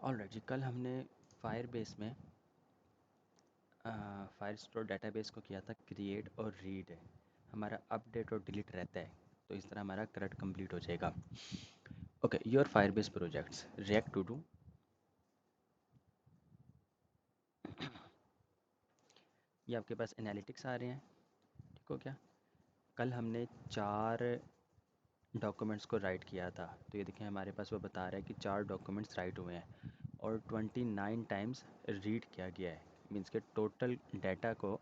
Alright जी, कल हमने Firebase में फायरस्टोर डेटाबेस को किया था क्रिएट और रीड। हमारा अपडेट और डिलीट रहता है, तो इस तरह हमारा करंट कंप्लीट हो जाएगा। Okay, your Firebase projects react to do. ये आपके पास एनालिटिक्स आ रहे हैं, ठीक हो क्या? कल हमने 4 डॉक्यूमेंट्स को राइट किया था, तो ये देखें हमारे पास वो बता रहा है कि 4 डॉक्यूमेंट्स राइट हुए हैं और 29 टाइम्स रीड किया गया है। मीन्स के टोटल डाटा को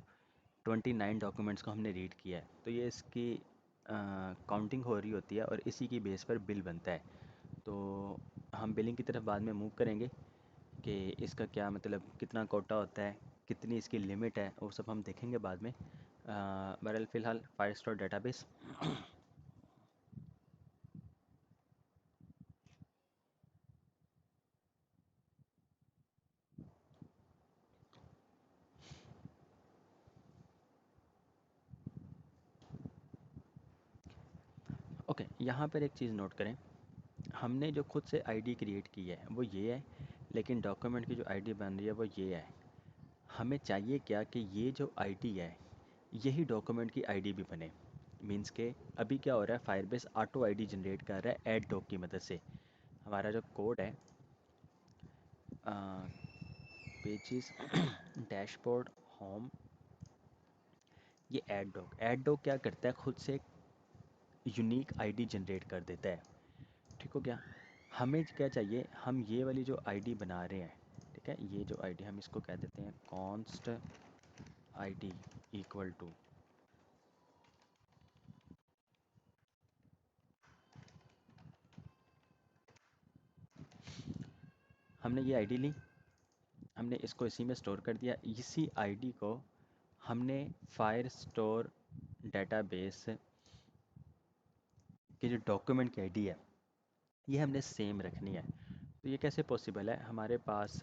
29 डॉक्यूमेंट्स को हमने रीड किया है, तो ये इसकी काउंटिंग हो रही होती है और इसी की बेस पर बिल बनता है। तो हम बिलिंग की तरफ बाद में मूव करेंगे कि इसका क्या मतलब, कितना कोटा होता है, कितनी इसकी लिमिट है, वो सब हम देखेंगे बाद में। बहरहाल फ़िलहाल फायरस्टोर डेटाबेस। ओके, यहाँ पर एक चीज़ नोट करें, हमने जो खुद से आईडी क्रिएट की है वो ये है, लेकिन डॉक्यूमेंट की जो आईडी बन रही है वो ये है। हमें चाहिए क्या कि ये जो आईडी है यही डॉक्यूमेंट की आईडी भी बने। मीन्स के अभी क्या हो रहा है, फायरबेस ऑटो आईडी जनरेट कर रहा है ऐड डॉक की मदद से। हमारा जो कोड है, पेजेस डैशबोर्ड होम, ये ऐड डॉक क्या करता है, खुद से यूनिक आईडी जनरेट कर देता है, ठीक हो क्या? हमें क्या चाहिए, हम ये वाली जो आईडी बना रहे हैं, ठीक है, ये जो आईडी हम इसको कह देते हैं कॉन्स्ट आईडी इक्वल टू, हमने ये आईडी ली, हमने इसको इसी में स्टोर कर दिया। इसी आईडी को हमने फायर स्टोर डेटाबेस की जो डॉक्यूमेंट की आईडी है ये हमने सेम रखनी है। तो ये कैसे पॉसिबल है, हमारे पास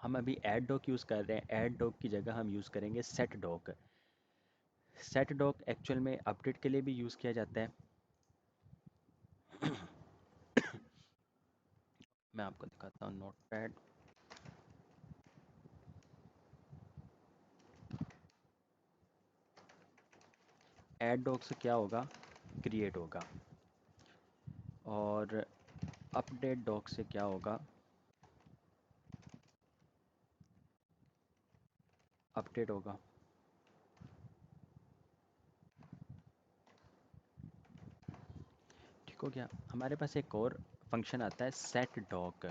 हम अभी ऐड डॉक यूज़ कर रहे हैं, ऐड डॉक की जगह हम यूज़ करेंगे set doc. Set doc actual में अपडेट के लिए भी यूज़ किया जाता है। मैं आपको दिखाता हूँ नोट पैड। ऐड डॉक से क्या होगा, क्रिएट होगा, और अपडेट डॉक से क्या होगा, अपडेट होगा। ठीक हो गया? हमारे पास एक और फंक्शन आता है सेट डॉक।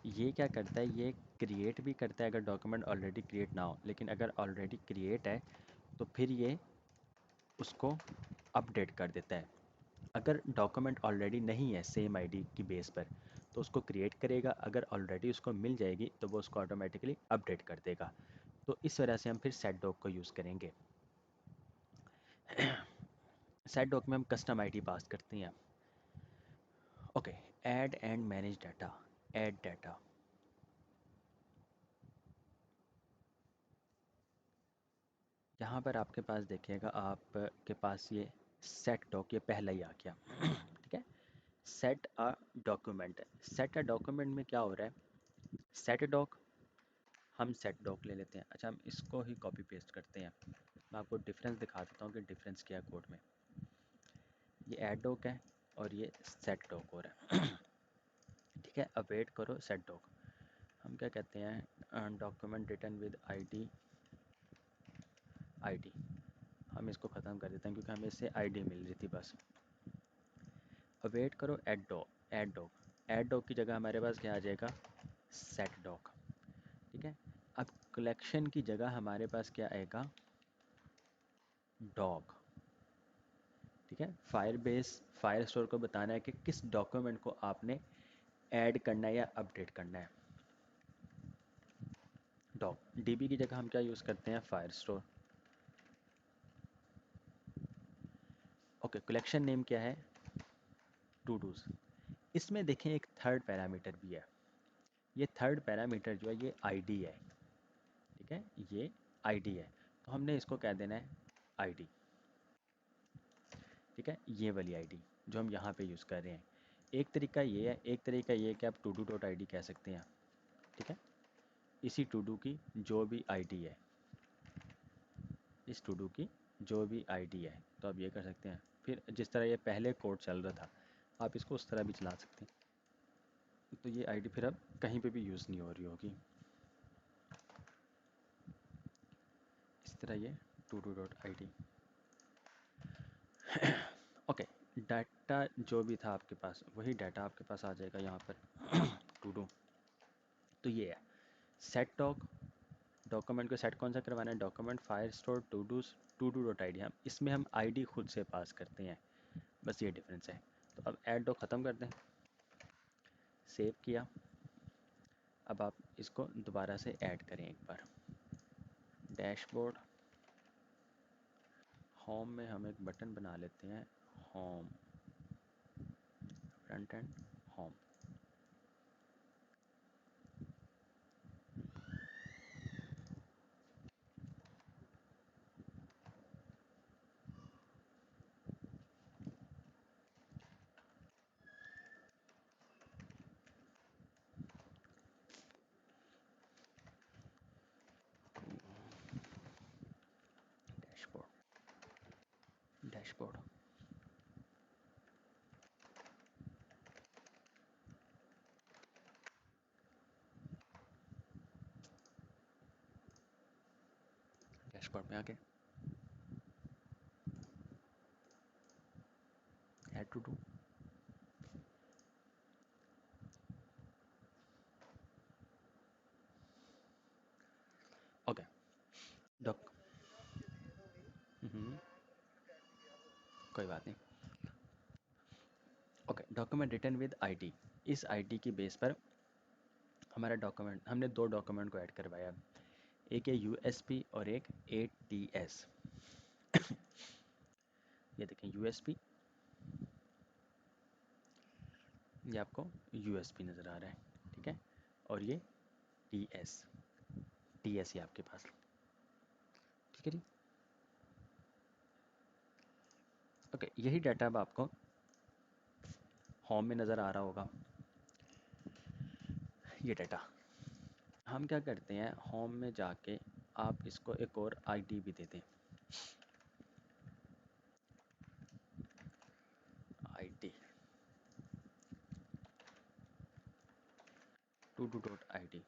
ये क्या करता है, ये क्रिएट भी करता है अगर डॉक्यूमेंट ऑलरेडी क्रिएट ना हो, लेकिन अगर ऑलरेडी क्रिएट है तो फिर ये उसको अपडेट कर देता है। अगर डॉक्यूमेंट ऑलरेडी नहीं है सेम आईडी की बेस पर तो उसको क्रिएट करेगा, अगर ऑलरेडी उसको मिल जाएगी तो वो उसको ऑटोमेटिकली अपडेट कर देगा। तो इस वजह से हम फिर सेट डॉक को यूज़ करेंगे। सेट डॉक में हम कस्टम आईडी पास करते हैं। Okay, add and manage data, add data. यहाँ पर आपके पास देखिएगा, आपके पास ये सेट डॉक, ये पहला ही आ गया। ठीक है, set a document. Set a document में क्या हो रहा है, सेट डॉक, हम सेट डॉक ले लेते हैं। अच्छा, हम इसको ही कॉपी पेस्ट करते हैं। मैं आपको डिफरेंस दिखा देता हूँ कि डिफरेंस क्या है कोड में। ये ऐड डॉक है और ये सेट डॉक हो रहा है। ठीक है, अब वेट करो सेट डॉक। हम क्या कहते हैं, document return with ID, ID. हम इसको ख़त्म कर देते हैं क्योंकि हमें इससे आईडी मिल रही थी बस। अब वेट करो add doc, add doc, add doc की जगह हमारे पास क्या आ जाएगा, सेट डॉक। ठीक है, अब कलेक्शन की जगह हमारे पास क्या आएगा, डॉग। ठीक है, फायर बेस फायर स्टोर को बताना है कि किस डॉक्यूमेंट को आपने ऐड करना है या अपडेट करना है। डॉग, डीबी की जगह हम क्या यूज़ करते हैं, fire store. Okay, collection name क्या है, टू डूज। इसमें देखें एक थर्ड पैरामीटर भी है। ये थर्ड पैरामीटर जो है ये आईडी है। ठीक है, ये आईडी है, तो हमने इसको कह देना है आईडी। ठीक है, ये वाली आईडी जो हम यहाँ पे यूज़ कर रहे हैं, एक तरीका ये है, एक तरीका ये है कि आप to do dot I D कह सकते हैं, ठीक है। इसी टू डू की जो भी आईडी है, इस टू डू की जो भी आईडी है, तो आप ये कर सकते हैं। फिर जिस तरह ये पहले कोड चल रहा था, आप इसको उस तरह भी चला सकते हैं। तो ये आईडी फिर अब कहीं पे भी यूज़ नहीं हो रही होगी। इस तरह ये to do dot I D. Okay, data जो भी था आपके पास, वही डाटा आपके पास आ जाएगा यहाँ पर टू डू। तो ये है सेट डॉक। डॉक्यूमेंट को सेट कौन सा करवाना है, document Firestore to do dot I D. हम इसमें हम आईडी खुद से पास करते हैं, बस ये डिफरेंस है। तो अब ऐड डॉक ख़त्म कर दें, सेव किया। अब आप इसको दोबारा से ऐड करें एक बार। डैशबोर्ड, होम में हम एक बटन बना लेते हैं, home, front end home. Dashboard, dashboard. Dashboard में आके add to do. Okay, doc, कोई बात नहीं। Okay, document return with ID. इस आईडी की बेस पर हमारा डॉक्यूमेंट, हमने दो डॉक्यूमेंट को ऐड करवाया। एक है यूएसपी और एक एटीएस। ये देखें यूएसपी, ये आपको यूएसपी नज़र आ रहा है, ठीक है। और ये टीएस, टीएस ये आपके पास, ठीक है जी। ओके, यही डाटा अब आपको होम में नज़र आ रहा होगा, ये डाटा। हम क्या करते हैं, होम में जाके आप इसको एक और आईडी भी दे दें, ID to do dot I D.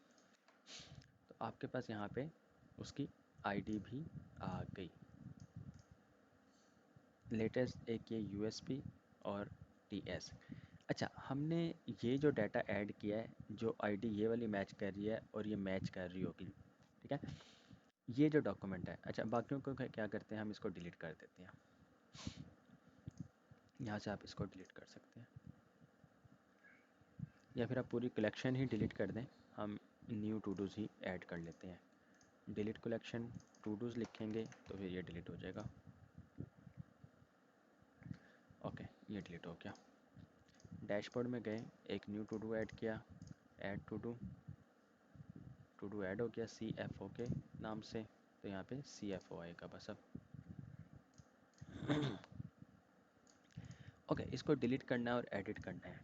तो आपके पास यहाँ पे उसकी आईडी भी आ गई। लेटेस्ट एक ये यूएसपी और टीएस। अच्छा, हमने ये जो डाटा ऐड किया है, जो आईडी ये वाली मैच कर रही है और ये मैच कर रही होगी, ठीक है। ये जो डॉक्यूमेंट है, अच्छा बाकियों को क्या करते हैं, हम इसको डिलीट कर देते हैं। यहाँ से आप इसको डिलीट कर सकते हैं, या फिर आप पूरी कलेक्शन ही डिलीट कर दें। हम न्यू टू डूज़ ही ऐड कर लेते हैं। डिलीट कलेक्शन टू डूज़ लिखेंगे तो फिर ये डिलीट हो जाएगा। ओके, ये डिलीट हो गया। डैशबोर्ड में गए, एक न्यू टू डू ऐड किया, ऐड टू डू ऐड हो गया सी एफ ओ के नाम से। तो यहाँ पे सी एफ ओ आएगा बस अब। ओके, इसको डिलीट करना है और एडिट करना है।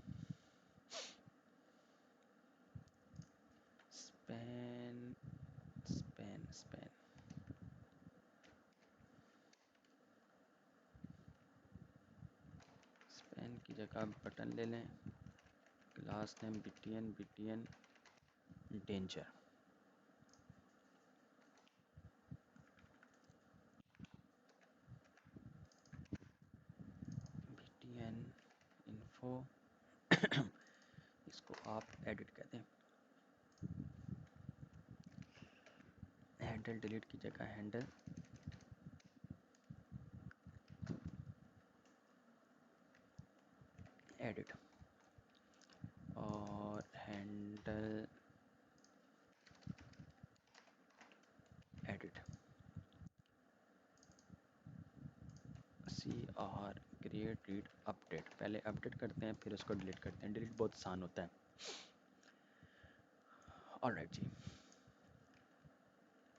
स्पैन, स्पैन, स्पैन, स्पैन की जगह बटन ले लें। Class name BTN, BTN danger. BTN info. इसको आप एडिट कर दें, हैंडल डिलीट की जगह हैंडल, एडिट, और handle edit, C R create read update. पहले अपडेट करते हैं फिर उसको डिलीट करते हैं, डिलीट बहुत आसान होता है। ऑलराइट जी,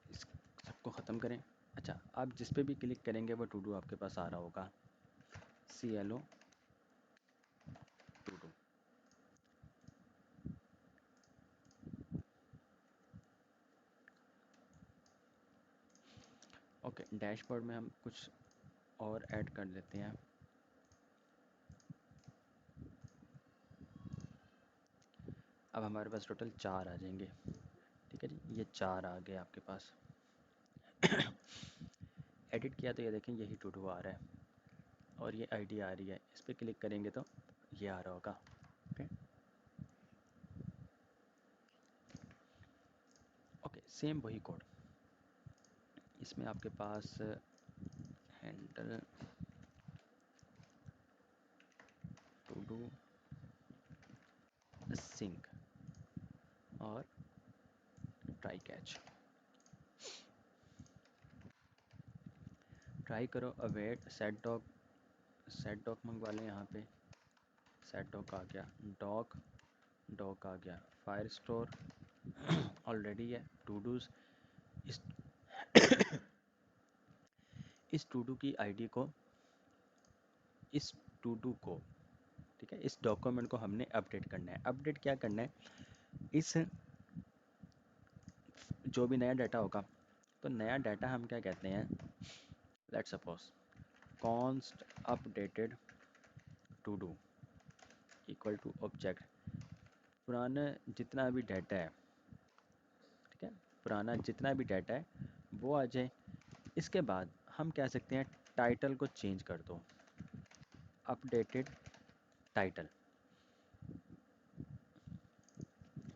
इस सबको ख़त्म करें। अच्छा, आप जिस पे भी क्लिक करेंगे वो टू डू आपके पास आ रहा होगा, C L O to do. Okay, dashboard में हम कुछ और ऐड कर लेते हैं। अब हमारे पास टोटल 4 आ जाएंगे। ठीक है जी, ये 4 आ गए आपके पास। एडिट किया तो ये देखें यही टू डू आ रहा है और ये आईडी आ रही है। इस पर क्लिक करेंगे तो ये आ रहा होगा। ओके ओके, सेम वही कोड। इसमें आपके पास हैंडल टू डू सिंक और ट्राई कैच। ट्राई करो, अवेट, सेट डॉक मंगवा लें यहाँ पे। सेट डॉक आ गया, डॉक डॉक आ गया, फायर स्टोर ऑलरेडी है। टू डूज, इस इस टू डू की आईडी को, इस टू डू को, ठीक है, इस डॉक्यूमेंट को हमने अपडेट करना है। अपडेट क्या करना है, इस जो भी नया डाटा होगा, तो नया डाटा हम क्या कहते हैं, let's suppose const updated to do equal to object, पुराना जितना भी डाटा है, ठीक है, पुराना जितना भी डाटा है वो आ जाए। इसके बाद हम कह सकते हैं टाइटल को चेंज कर दो, अपडेटेड टाइटल,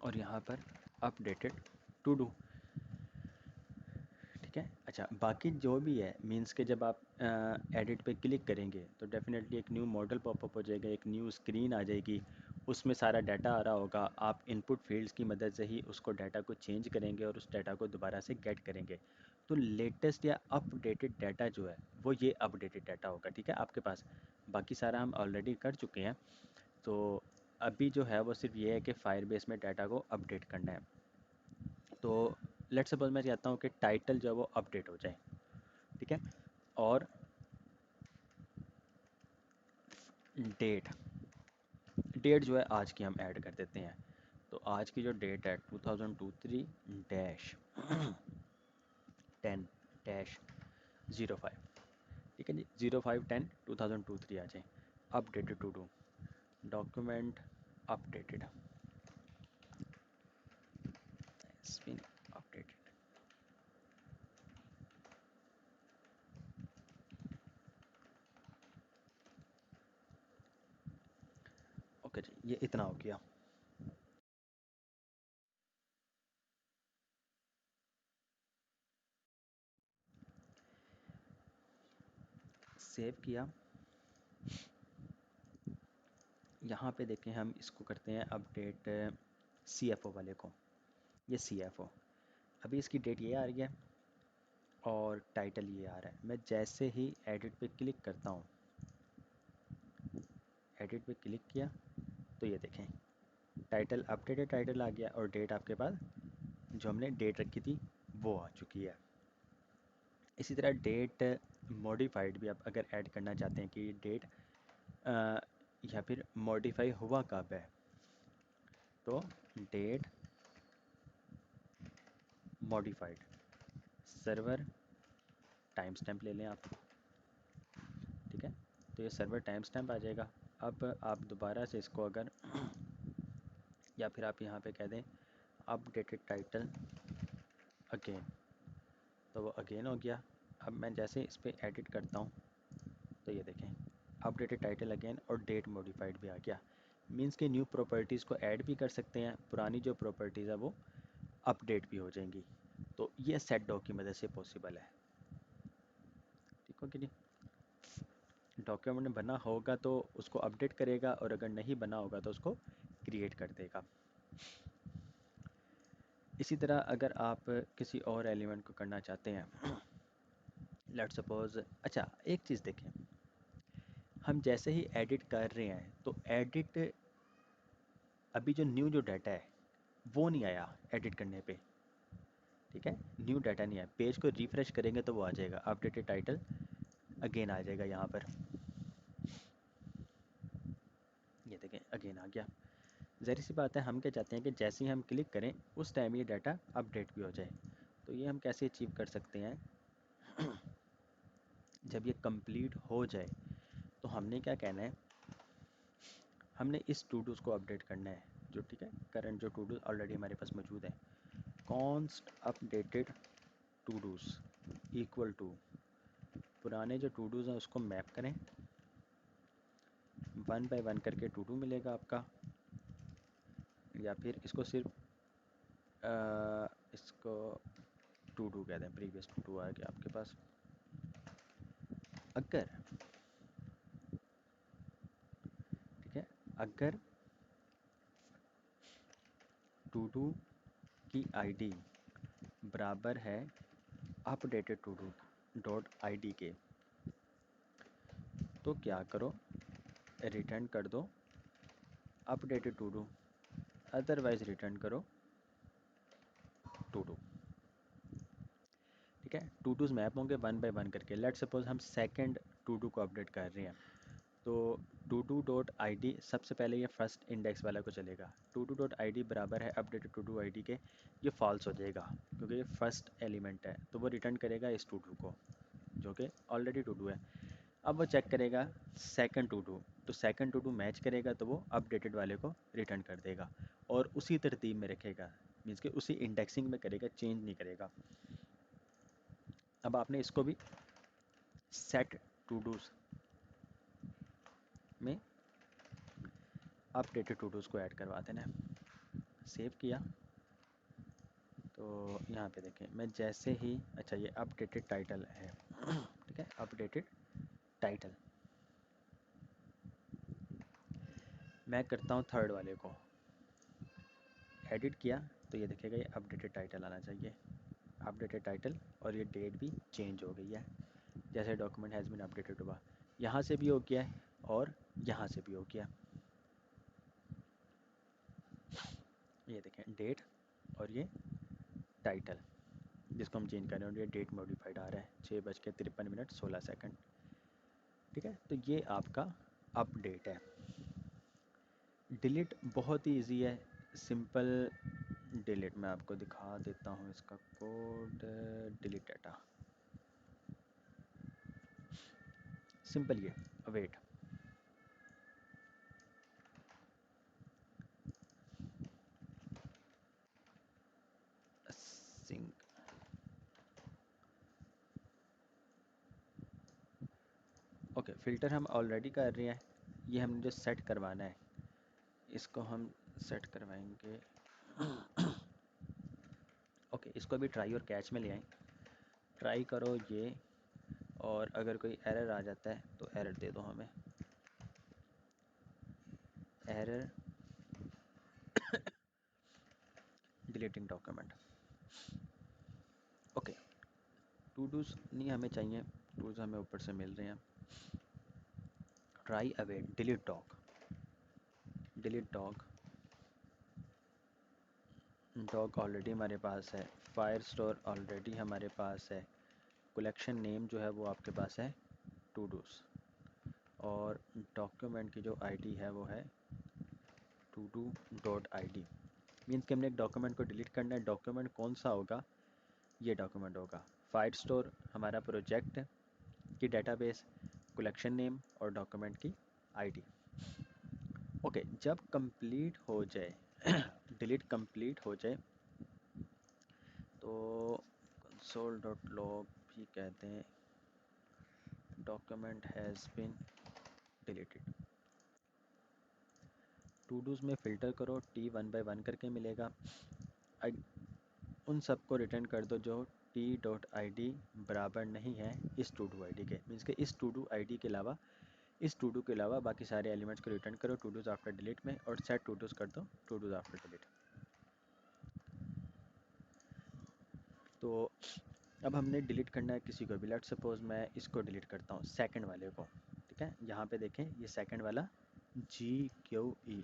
और यहाँ पर अपडेटेड टू डू। ठीक है, अच्छा, बाकी जो भी है मींस के जब आप एडिट पे क्लिक करेंगे तो डेफिनेटली एक न्यू मॉडल पॉपअप हो जाएगा, एक न्यू स्क्रीन आ जाएगी, उसमें सारा डाटा आ रहा होगा। आप इनपुट फील्ड्स की मदद से ही उसको डाटा को चेंज करेंगे और उस डाटा को दोबारा से गेट करेंगे। तो लेटेस्ट या अपडेटेड डाटा जो है वो ये अपडेटेड डाटा होगा। ठीक है, आपके पास बाकी सारा हम ऑलरेडी कर चुके हैं। तो अभी जो है वो सिर्फ ये है कि फायरबेस में डाटा को अपडेट करना है। तो लेट्स सपोज मैं चाहता हूँ कि टाइटल जो है वो अपडेट हो जाए। ठीक है, और डेट, डेट जो है आज की हम ऐड कर देते हैं। तो आज की जो डेट है 2023 डैश 10 डैश 05। ठीक है जी, 05/10/2023 आ जाए। Updated to do, document updated, spin updated. Okay जी, ये इतना हो गया। सेव किया, यहाँ पे देखें हम इसको करते हैं अपडेट CFO वाले को। ये CFO, अभी इसकी डेट ये आ रही है और टाइटल ये आ रहा है। मैं जैसे ही एडिट पे क्लिक करता हूँ, एडिट पे क्लिक किया तो ये देखें टाइटल अपडेटेड टाइटल आ गया और डेट आपके पास जो हमने डेट रखी थी वो आ चुकी है। इसी तरह डेट मॉडिफाइड भी आप अगर ऐड करना चाहते हैं कि डेट या फिर मॉडिफाई हुआ कब है, तो date modified, server timestamp ले लें आप। ठीक है, तो ये सर्वर टाइम स्टैम्प आ जाएगा। अब आप दोबारा से इसको अगर या फिर आप यहाँ पे कह दें अपडेटेड टाइटल अगेन, तो वो अगेन हो गया। अब मैं जैसे इस पर एडिट करता हूँ तो ये देखें अपडेटेड टाइटल अगेन और डेट मॉडिफाइड भी आ गया। मीन्स के न्यू प्रॉपर्टीज़ को ऐड भी कर सकते हैं, पुरानी जो प्रॉपर्टीज़ है वो अपडेट भी हो जाएंगी। तो ये सेट डॉक की मदद से पॉसिबल है। ठीक हो कि नहीं, डॉक्यूमेंट बना होगा तो उसको अपडेट करेगा और अगर नहीं बना होगा तो उसको क्रिएट कर देगा। इसी तरह अगर आप किसी और एलिमेंट को करना चाहते हैं, लेट सपोज, अच्छा एक चीज़ देखें, हम जैसे ही एडिट कर रहे हैं तो एडिट, अभी जो न्यू जो डाटा है वो नहीं आया एडिट करने पे। ठीक है, न्यू डाटा नहीं आया, पेज को रिफ्रेश करेंगे तो वो आ जाएगा अपडेटेड टाइटल अगेन आ जाएगा यहाँ पर। ये देखें अगेन आ गया। ज़ाहिर सी बात है, हम क्या चाहते हैं कि जैसे ही हम क्लिक करें उस टाइम ये डाटा अपडेट भी हो जाए। तो ये हम कैसे अचीव कर सकते हैं, जब ये कंप्लीट हो जाए तो हमने क्या कहना है, हमने इस टू डूज़ को अपडेट करना है, जो ठीक है करंट जो टू डू ऑलरेडी हमारे पास मौजूद है। Const updated to dos equal to पुराने जो टू डूज़ हैं उसको मैप करें, वन बाय वन करके टू डू मिलेगा आपका, या फिर इसको सिर्फ इसको टू डू कहते हैं, प्रीवियस टू डू आएगा आपके पास। अगर ठीक है, अगर टू डू की आईडी बराबर है updated to do dot I K, तो क्या करो, रिटर्न कर दो updated to do, otherwise return करो टू डू। ठीक है, टू डूज मैप होंगे वन बाय वन करके। लेट सपोज हम सेकंड टू डू को अपडेट कर रहे हैं, तो to do dot I D सबसे पहले ये फर्स्ट इंडेक्स वाला को चलेगा। To do dot I D बराबर है updated to do I D के, ये फॉल्स हो जाएगा क्योंकि ये फर्स्ट एलिमेंट है, तो वो रिटर्न करेगा इस टू डू को जो कि ऑलरेडी टू डू है। अब वो चेक करेगा सेकंड टू डू, तो सेकंड टू डू मैच करेगा तो वो अपडेटेड वाले को रिटर्न कर देगा और उसी तरतीब में रखेगा, मीन्स कि उसी इंडेक्सिंग में करेगा, चेंज नहीं करेगा। अब आपने इसको भी सेट टू डूज में अपडेटेड टू डूज को ऐड करवा देना है। सेव किया तो यहाँ पे देखें, मैं जैसे ही, अच्छा ये अपडेटेड टाइटल है, ठीक है अपडेटेड टाइटल, मैं करता हूँ थर्ड वाले को एडिट किया, तो ये देखेगा ये अपडेटेड टाइटल आना चाहिए, अपडेटेड टाइटल, और ये डेट भी चेंज हो गई है जैसे डॉक्यूमेंट हैज़ बीन अपडेटेड हुआ। यहाँ से भी हो गया है और यहाँ से भी हो गया, ये देखें डेट और ये टाइटल जिसको हम चेंज कर रहे हैं, और ये डेट मॉडिफाइड आ रहा है 6:53 16 ठीक है, तो ये आपका अपडेट है। डिलीट बहुत ही इजी है, सिंपल डिलीट, मैं आपको दिखा देता हूँ इसका कोड। डिलीट डाटा सिंपल, ये अवेट सिंक, ओके फ़िल्टर हम ऑलरेडी कर रहे हैं, ये हमने जो सेट करवाना है इसको हम सेट करवाएंगे। ओके इसको भी ट्राई और कैच में ले आएँ, ट्राई करो ये, और अगर कोई एरर आ जाता है तो एरर दे दो हमें, error deleting document. Okay to dos नहीं हमें चाहिए, टूज हमें ऊपर से मिल रहे हैं। Try await delete doc, delete doc, doc already हमारे पास है, फायर स्टोर ऑलरेडी हमारे पास है, कलेक्शन नेम जो है वो आपके पास है टू डूज, और डॉक्यूमेंट की जो आईडी है वो है to do dot I D. Means कि हमने एक डॉक्यूमेंट को डिलीट करना है, डॉक्यूमेंट कौन सा होगा, ये डॉक्यूमेंट होगा। फायर स्टोर हमारा प्रोजेक्ट की डेटाबेस, कलेक्शन नेम और डॉक्यूमेंट की आईडी। ओके जब कंप्लीट हो जाए डिलीट कंप्लीट हो जाए तो कंसोल डॉट लॉग भी कहते हैं, document has been deleted. To dos में फ़िल्टर करो, टी वन बाय वन करके मिलेगा, उन सब को रिटर्न कर दो जो टी डॉट आई डी बराबर नहीं है इस टू डू आई डी के, मीन्स कि इस टू डू आई डी के अलावा, इस टू डू के अलावा बाकी सारे एलिमेंट्स को रिटर्न करो टू डूज़ आफ्टर डिलीट में, और सेट टू डूज़ कर दो टू डूज़ आफ्टर डिलीट। तो अब हमने डिलीट करना है किसी को भी, लेट सपोज मैं इसको डिलीट करता हूँ सेकंड वाले को, ठीक है यहाँ पे देखें ये सेकंड वाला जी क्यू ई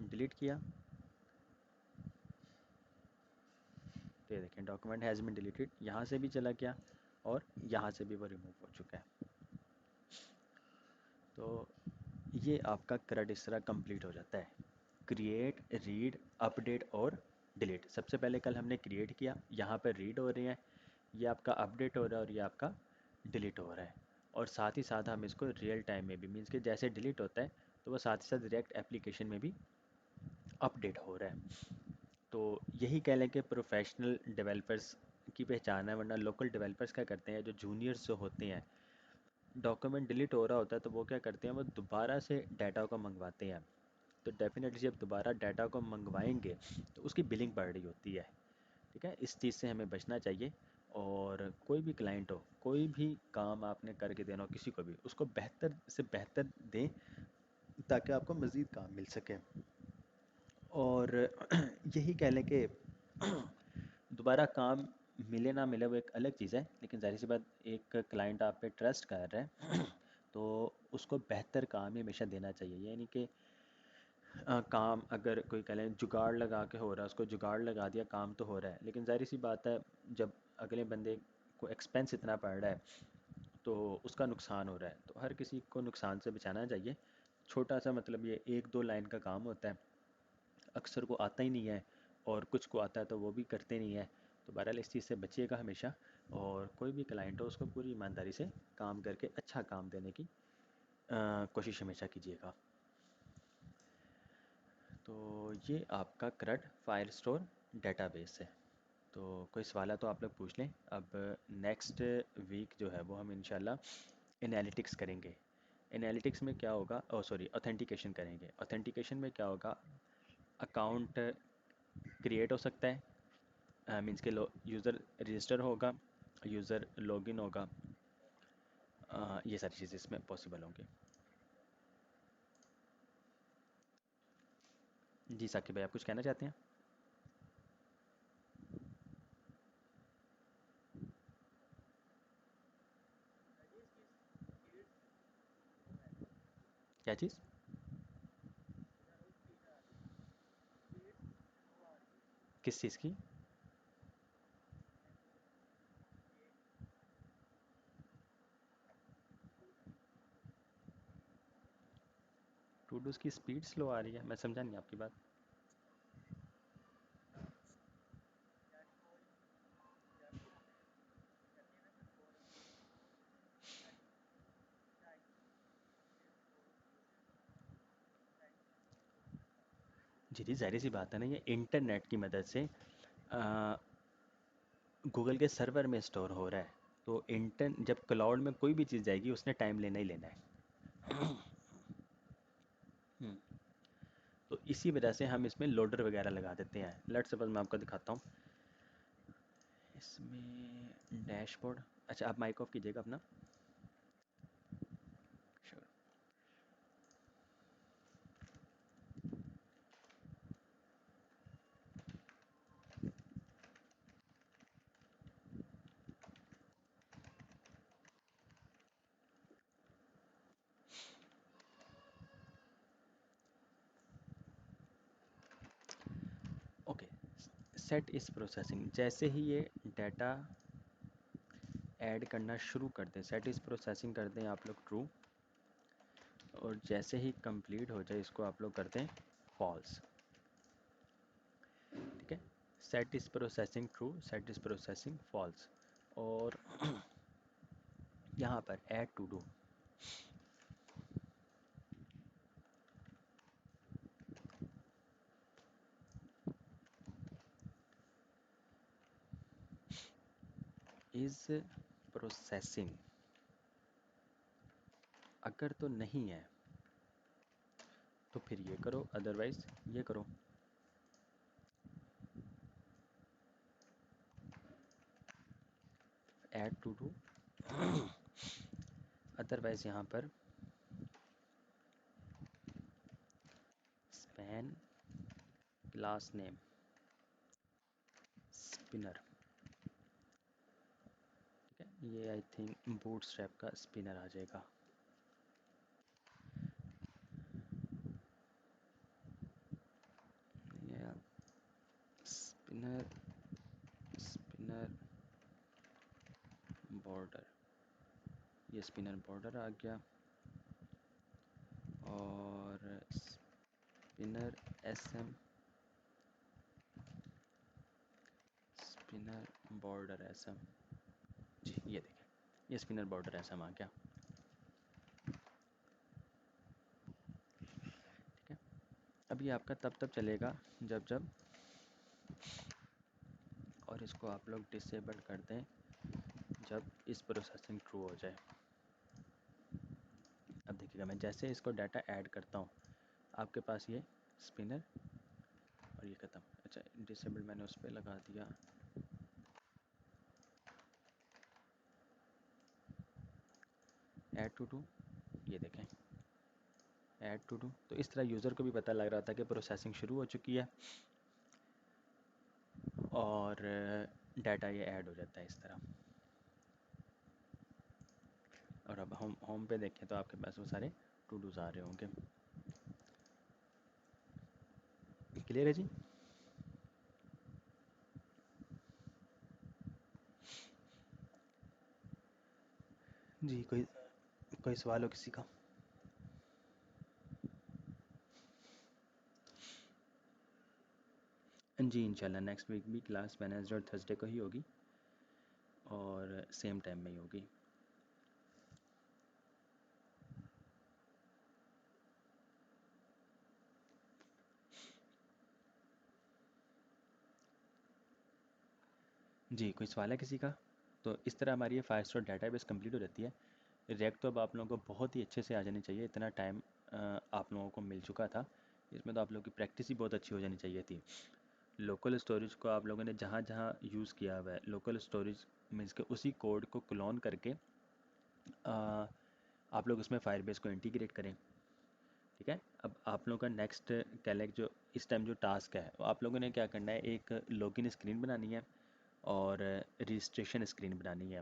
डिलीट किया, तो ये देखें डॉक्यूमेंट हैज़ बीन डिलीटेड, यहाँ से भी चला गया और यहाँ से भी वो रिमूव हो चुका है। तो ये आपका CRUD इस तरह कंप्लीट हो जाता है, क्रिएट, रीड, अपडेट और डिलीट। सबसे पहले कल हमने क्रिएट किया, यहाँ पर रीड हो रहे हैं, ये आपका अपडेट हो रहा है और ये आपका डिलीट हो रहा है। और साथ ही साथ हम इसको रियल टाइम में भी, मीन्स कि जैसे डिलीट होता है तो वो साथ ही साथ रिएक्ट एप्लीकेशन में भी अपडेट हो रहा है। तो यही कह लें कि प्रोफेशनल डेवलपर्स की पहचान है, वरना लोकल डेवलपर्स क्या करते हैं, जो जूनियर्स जो होते हैं, डॉक्यूमेंट डिलीट हो रहा होता है तो वो क्या करते हैं, वो दोबारा से डाटा को मंगवाते हैं। तो डेफिनेटली जब दोबारा डाटा को मंगवाएंगे तो उसकी बिलिंग बढ़ रही होती है। ठीक है, इस चीज़ से हमें बचना चाहिए। और कोई भी क्लाइंट हो, कोई भी काम आपने करके देना हो किसी को भी, उसको बेहतर से बेहतर दें ताकि आपको मज़ीद काम मिल सके। और यही कह लें कि दोबारा काम मिले ना मिले वो एक अलग चीज़ है, लेकिन ज़ाहिर सी बात, एक क्लाइंट आप पे ट्रस्ट कर रहा है तो उसको बेहतर काम ही हमेशा देना चाहिए। यानी कि काम अगर कोई कह लें जुगाड़ लगा के हो रहा है, उसको जुगाड़ लगा दिया, काम तो हो रहा है, लेकिन ज़ाहिर सी बात है जब अगले बंदे को एक्सपेंस इतना पड़ रहा है तो उसका नुकसान हो रहा है। तो हर किसी को नुकसान से बचाना चाहिए। छोटा सा मतलब ये एक दो लाइन का काम होता है, अक्सर को आता ही नहीं है, और कुछ को आता है तो वो भी करते नहीं है। तो बहरहाल इस चीज़ से बचिएगा हमेशा, और कोई भी क्लाइंट हो उसको पूरी ईमानदारी से काम करके अच्छा काम देने की कोशिश हमेशा कीजिएगा। तो ये आपका CRUD फाइल स्टोर डेटाबेस है। तो कोई सवाल है तो आप लोग पूछ लें। अब नेक्स्ट वीक जो है वो हम इंशाल्लाह एनालिटिक्स करेंगे। एनालिटिक्स में क्या होगा, ओ सॉरी, ऑथेंटिकेशन करेंगे। ऑथेंटिकेशन में क्या होगा, अकाउंट क्रिएट हो सकता है, मीन्स के यूज़र रजिस्टर होगा, यूज़र लॉगिन होगा, ये सारी चीज़ें इसमें पॉसिबल होंगी। जी साकिब भाई, आप कुछ कहना चाहते हैं? क्या चीज़? किस चीज़ की? टू डूज़ की स्पीड स्लो आ रही है, मैं समझा नहीं आपकी बात। जी जी, ज़ाहिर सी बात है ना, ये इंटरनेट की मदद से गूगल के सर्वर में स्टोर हो रहा है। तो इंटर जब क्लाउड में कोई भी चीज़ जाएगी उसने टाइम लेना ही लेना है। हम्म, तो इसी वजह से हम इसमें लोडर वगैरह लगा देते हैं। लेट्स सपोज मैं आपको दिखाता हूँ इसमें डैशबोर्ड। अच्छा, आप माइक ऑफ कीजिएगा अपना। श्योर। ओके, सेट इस प्रोसेसिंग, जैसे ही ये डाटा ऐड करना शुरू कर दें, सेट इस प्रोसेसिंग कर दें आप लोग ट्रू, और जैसे ही कंप्लीट हो जाए इसको आप लोग करते हैं फॉल्स। ठीक है, set is processing true, set is processing false. और यहाँ पर add to do, is processing, अगर तो नहीं है तो फिर ये करो, अदरवाइज ये करो। ऐड टू डू, अदरवाइज यहाँ पर स्पैन क्लास नेम स्पिनर। ठीक है, ये आई थिंक बूटस्ट्रैप का स्पिनर आ जाएगा। ये स्पिनर, स्पिनर बॉर्डर, ये स्पिनर बॉर्डर आ गया। और spinner SM, spinner border SM. जी ये देखें, ये स्पिनर बॉर्डर ऐसा आ गया। ठीक है, अब ये आपका तब तब चलेगा जब जब, और इसको आप लोग डिसेबल कर दें जब इस प्रोसेसिंग ट्रू हो जाए। अब देखिएगा, मैं जैसे इसको डाटा ऐड करता हूँ आपके पास ये स्पिनर और ये ख़त्म। अच्छा, डिसेबल मैंने उस पर लगा दिया। ऐड टू डू, ये देखें ऐड टू डू, तो इस तरह यूज़र को भी पता लग रहा था कि प्रोसेसिंग शुरू हो चुकी है और डाटा ये ऐड हो जाता है इस तरह। और अब होम होम पे देखें तो आपके पास वो सारे टू डूज़ आ रहे होंगे। क्लियर है जी? जी कोई कोई सवाल हो किसी का? जी इंशाल्लाह नेक्स्ट वीक भी क्लास वेडनेसडे और थर्सडे को ही होगी और सेम टाइम में ही होगी। जी कोई सवाल है किसी का? तो इस तरह हमारी ये 5 स्टार डाटाबेस कंप्लीट हो जाती है। रिएक्ट तो अब आप लोगों को बहुत ही अच्छे से आ जानी चाहिए, इतना टाइम आप लोगों को मिल चुका था, इसमें तो आप लोगों की प्रैक्टिस ही बहुत अच्छी हो जानी चाहिए थी। लोकल स्टोरेज को आप लोगों ने जहाँ जहाँ यूज़ किया हुआ है, लोकल स्टोरेज मीन्स के उसी कोड को क्लोन करके आप लोग उसमें फायरबेस को इंटीग्रेट करें। ठीक है, अब आप लोगों का नेक्स्ट कैलेक जो इस टाइम जो टास्क है, वो आप लोगों ने क्या करना है, एक लॉगिन स्क्रीन बनानी है और रजिस्ट्रेशन स्क्रीन बनानी है।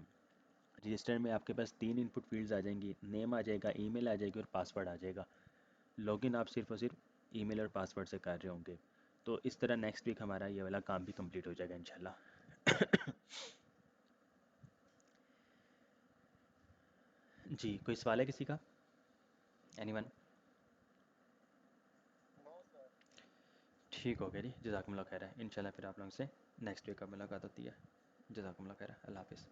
रजिस्टर में आपके पास 3 इनपुट फील्ड्स आ जाएंगी, नेम आ जाएगा, ईमेल आ जाएगी और पासवर्ड आ जाएगा। लॉगिन आप सिर्फ और सिर्फ ईमेल और पासवर्ड से कर रहे होंगे। तो इस तरह नेक्स्ट वीक हमारा ये वाला काम भी कंप्लीट हो जाएगा इंशाल्लाह। जी कोई सवाल है किसी का? एनीवन? ठीक हो गया जी, जज़ाकुमुल्लाह खैर है। इंशाल्लाह फिर आप लोगों से नेक्स्ट वीक का मुलाकात होती है। जज़ाकुमुल्लाह खैर, अल्लाह हाफ़िज़।